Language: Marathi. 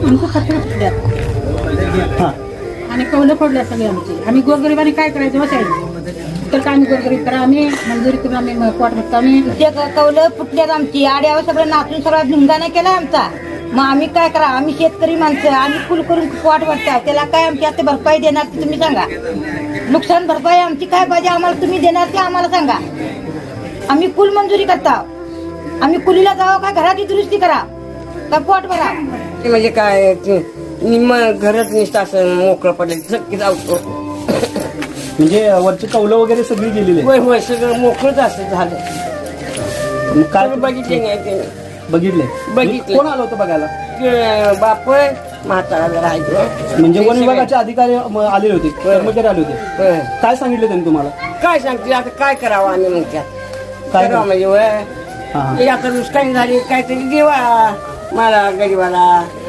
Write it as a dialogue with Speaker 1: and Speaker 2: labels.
Speaker 1: आमचं खर्च फुटल्यात
Speaker 2: हां
Speaker 1: आणि कौलं पडल्या सगळे आमची. आम्ही गोरगरिबांनी काय करायचं बसायचं तर काय आम्ही गोरगरीब करा, आम्ही मंजुरी करून आम्ही पोट भरतो. आम्ही
Speaker 3: ते कौलं फुटल्यात आमची, आड्यावर सगळं नाचून सगळा धिंगाणा केला आमचा. मग आम्ही काय करा, आम्ही शेतकरी माणसं, आम्ही कुल करून पोट भरता, त्याला काय आमची आता भरपाई देणार ते तुम्ही सांगा. नुकसान भरपाई आमची काय पाहिजे आम्हाला तुम्ही देणार ते आम्हाला सांगा. आम्ही कुल मंजुरी करता, आम्ही कुलीला जावं का घराची दुरुस्ती करा का पोट भरा.
Speaker 4: म्हणजे काय निम्म घरच नुसतं असं मोकळं पडलं चक्की जावतो.
Speaker 2: म्हणजे वरची कौलं वगैरे सगळी गेलेली
Speaker 4: होय होय सगळं मोकळंच असं झालं.
Speaker 2: आहे. काय
Speaker 4: सगळं बघितले नाही ते.
Speaker 2: बघितले
Speaker 4: बघितले.
Speaker 2: कोण आलं होतं बघायला?
Speaker 4: ते बाप म्हातारा राहायचं.
Speaker 2: म्हणजे वन विभागाचे अधिकारी आले होते, कर्मचारी आले होते.
Speaker 4: होय.
Speaker 2: काय सांगितलं त्यांनी तुम्हाला?
Speaker 4: काय सांगते आता काय करावं आम्ही मग त्यात
Speaker 2: काय
Speaker 4: करावं म्हणजे होय.
Speaker 2: हां
Speaker 4: ते आता नुकसान झाली काहीतरी देवा मला गरीबाला.